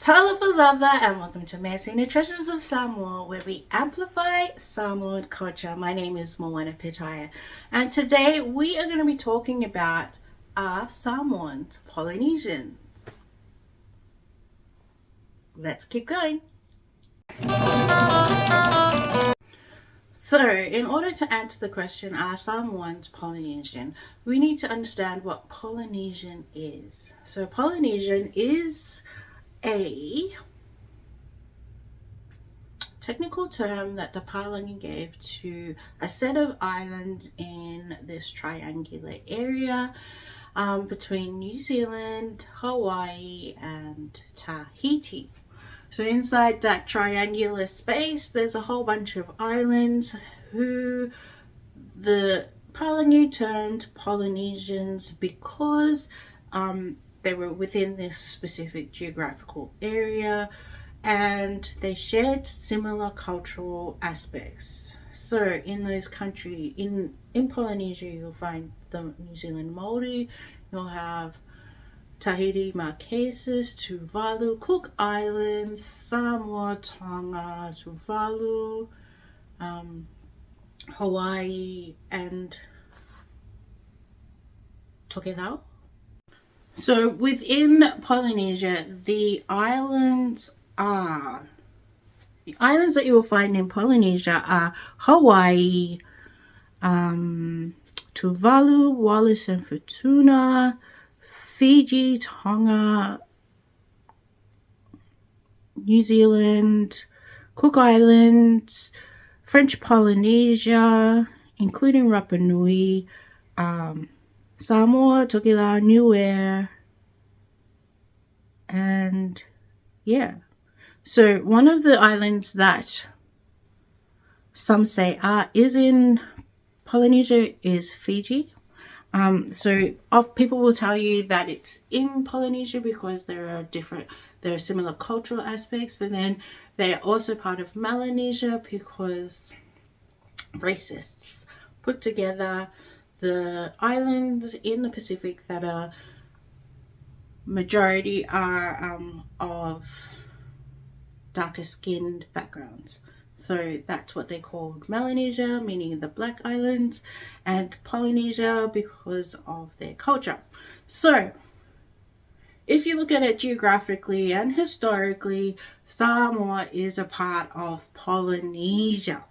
Talofa lava and welcome to Measina Treasures of Samoa, where we amplify Samoan culture. My name is Moana Pitaya, and today we are going to be talking about our Samoans Polynesians. Let's keep going. So, in order to answer the question, are Samoans Polynesian, we need to understand what Polynesian is. So, Polynesian is a technical term that the Palangi gave to a set of islands in this triangular area between New Zealand, Hawaii, and Tahiti. So inside that triangular space, there's a whole bunch of islands who the Palangi termed Polynesians because they were within this specific geographical area and they shared similar cultural aspects. So in those countries, in Polynesia, you'll find the New Zealand Māori, you'll have Tahiti, Marquesas, Tuvalu, Cook Islands, Samoa, Tonga, Tuvalu, Hawaii, and Tokelau. So within Polynesia, the islands that you will find in Polynesia are Hawaii, Tuvalu, Wallis and Futuna, Fiji, Tonga, New Zealand, Cook Islands, French Polynesia, including Rapa Nui, Samoa, Tokelau, Niue, and yeah. So one of the islands that some say is in Polynesia is Fiji. So people will tell you that it's in Polynesia because there are similar cultural aspects, but then they are also part of Melanesia because racists put together the islands in the Pacific that are majority are of darker skinned backgrounds. So that's what they called Melanesia, meaning the Black Islands, and Polynesia because of their culture. So if you look at it geographically and historically, Samoa is a part of Polynesia.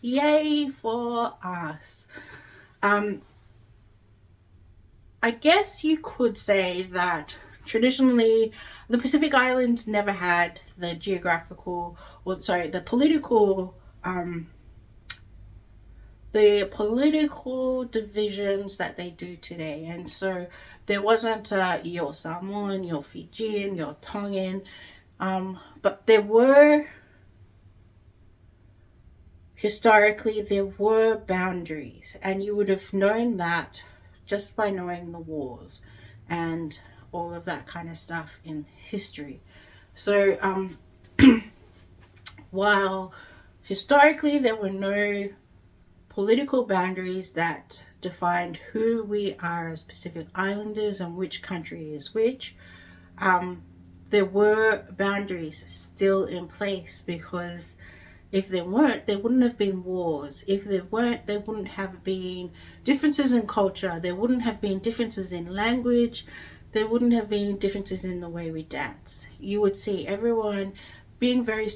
Yay for us. I guess you could say that traditionally the Pacific Islands never had the political divisions that they do today, and so there wasn't your Samoan, your Fijian, your Tongan, but historically there were boundaries, and you would have known that just by knowing the wars and all of that kind of stuff in history. So while historically there were no political boundaries that defined who we are as Pacific Islanders and which country is which, there were boundaries still in place, because if there weren't, there wouldn't have been wars. If there weren't, there wouldn't have been differences in culture. There wouldn't have been differences in language. There wouldn't have been differences in the way we dance. You would see everyone being very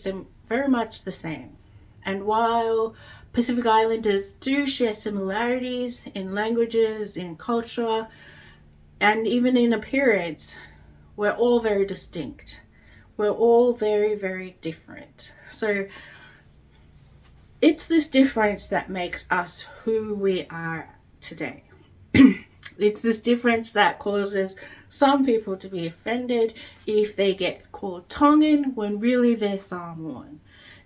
much the same. And while Pacific Islanders do share similarities in languages, in culture, and even in appearance, we're all very distinct. We're all very, very different. So it's this difference that makes us who we are today. It's this difference that causes some people to be offended if they get called Tongan when really they're Samoan.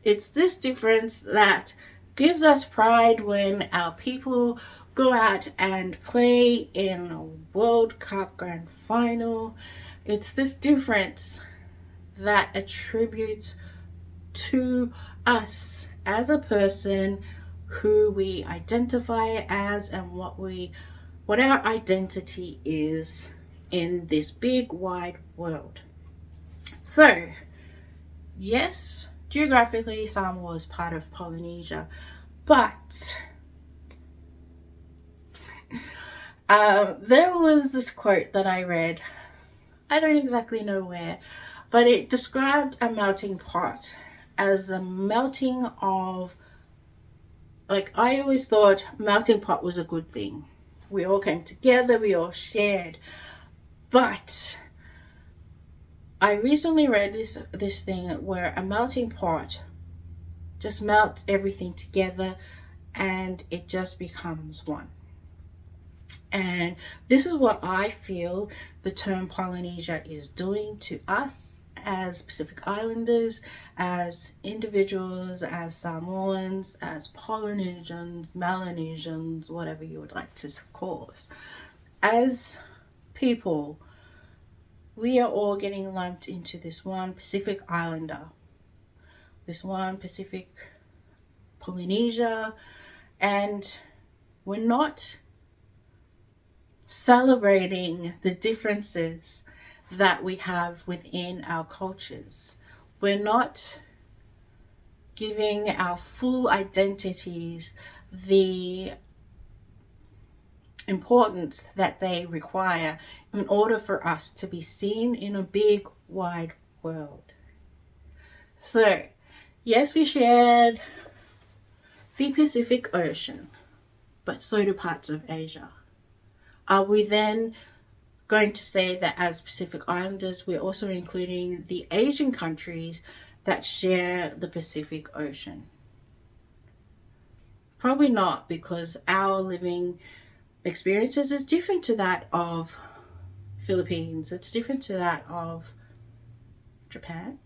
It's this difference that gives us pride when our people go out and play in a World Cup Grand Final. It's this difference that attributes to us as a person who we identify as and what our identity is in this big wide world. So, yes, geographically, Samoa is part of Polynesia, but there was this quote that I read. I don't exactly know where, but it described a melting pot as a melting of, like, I always thought melting pot was a good thing. We all came together, we all shared. But I recently read this thing where a melting pot just melts everything together and it just becomes one. And this is what I feel the term Polynesia is doing to us as Pacific Islanders, as individuals, as Samoans, as Polynesians, Melanesians, whatever you would like to call us. As people, we are all getting lumped into this one Pacific Islander, this one Pacific Polynesia, and we're not celebrating the differences that we have within our cultures. We're not giving our full identities the importance that they require in order for us to be seen in a big, wide world. So, yes, we shared the Pacific Ocean, but so do parts of Asia. Are we then going to say that as Pacific Islanders, we're also including the Asian countries that share the Pacific Ocean? Probably not, because our living experiences is different to that of Philippines. It's different to that of Japan.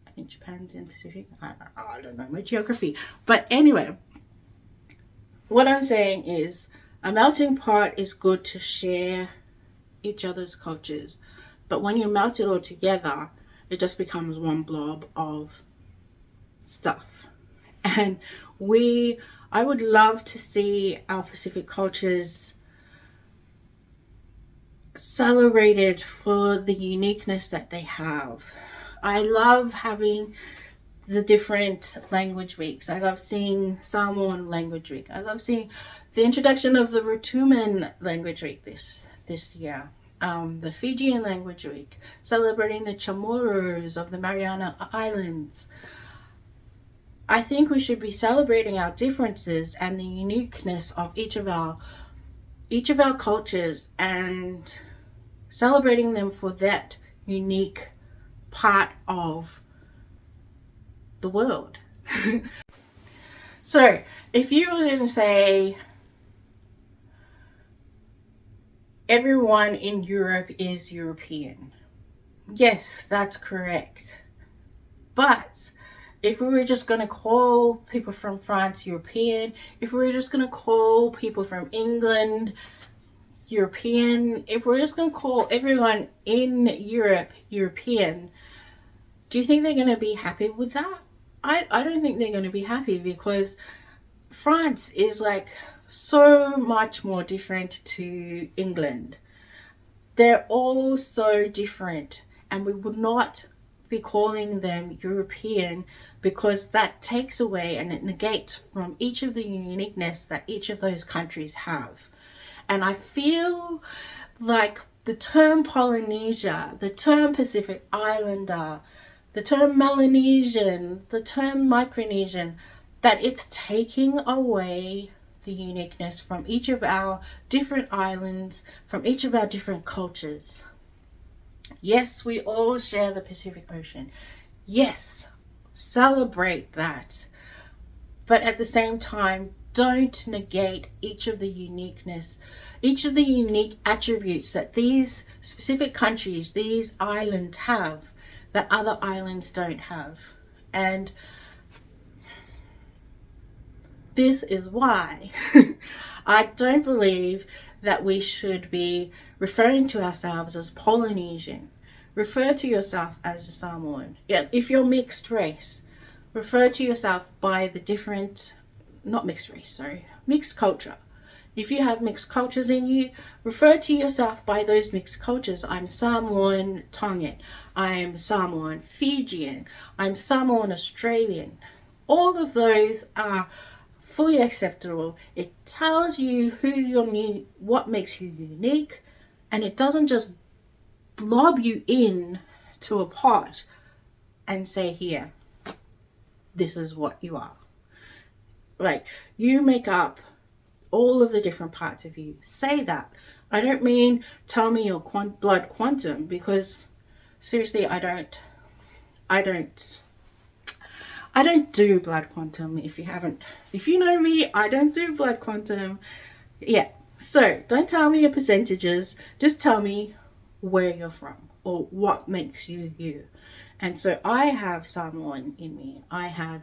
I think Japan's in Pacific. I don't know my geography. But anyway, what I'm saying is a melting pot is good to share each other's cultures. But when you melt it all together, it just becomes one blob of stuff. And I would love to see our Pacific cultures celebrated for the uniqueness that they have. I love having the different language weeks. I love seeing Samoan language week. I love seeing the introduction of the Rotuman language week this year. The Fijian language week, celebrating the Chamorros of the Mariana Islands. I think we should be celebrating our differences and the uniqueness of each of our cultures and celebrating them for that unique part of the world. So, if you were going to say everyone in Europe is European, yes, that's correct. But if we were just going to call people from France European, if we were just going to call people from England European, if we're just going to call everyone in Europe European, do you think they're going to be happy with that? I don't think they're going to be happy, because France is like so much more different to England. They're all so different, and we would not be calling them European, because that takes away and it negates from each of the uniqueness that each of those countries have. And I feel like the term Polynesia, the term Pacific Islander, the term Melanesian, the term Micronesian, that it's taking away the uniqueness from each of our different islands, from each of our different cultures. Yes, we all share the Pacific Ocean. Yes, celebrate that. But at the same time, don't negate each of the uniqueness, each of the unique attributes that these specific countries, these islands have, that other islands don't have. And this is why I don't believe that we should be referring to ourselves as Polynesian. Refer to yourself as a Samoan. Yeah, if you're mixed race, refer to yourself by the different, not mixed race, sorry, mixed culture. If you have mixed cultures in you, refer to yourself by those mixed cultures. I'm Samoan Tongan. I'm Samoan Fijian. I'm Samoan Australian. All of those are fully acceptable. It tells you who you're, what makes you unique, and it doesn't just blob you in to a pot and say, here, this is what you are. Like, you make up all of the different parts of you. Say that. I don't mean tell me your blood quantum, because seriously, I don't do blood quantum. If you know me, I don't do blood quantum. Yeah. So don't tell me your percentages. Just tell me where you're from or what makes you you. And so I have Samoan in me. I have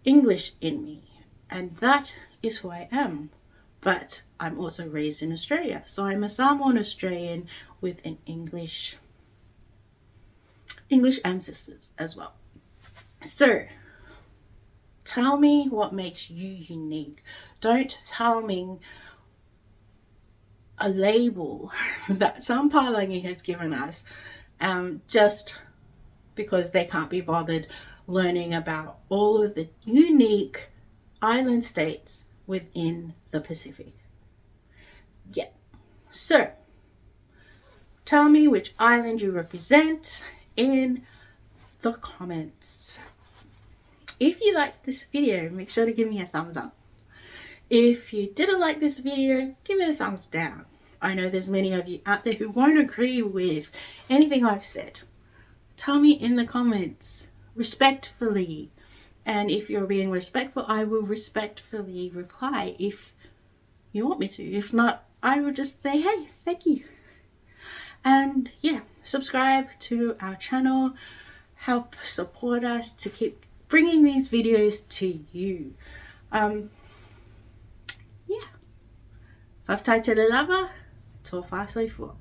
English in me. And that is who I am. But I'm also raised in Australia. So I'm a Samoan Australian with an English ancestors as well. So tell me what makes you unique. Don't tell me a label that some Palangi has given us just because they can't be bothered learning about all of the unique island states within the Pacific. Yeah. So tell me which island you represent in the comments. If you liked this video, make sure to give me a thumbs up. If you didn't like this video, give it a thumbs down. I know there's many of you out there who won't agree with anything I've said. Tell me in the comments respectfully. And if you're being respectful, I will respectfully reply if you want me to. If not, I will just say, hey, thank you. And yeah, subscribe to our channel. Help support us to keep bringing these videos to you. Yeah. Whaftai te le lava, tō whāsoi fua.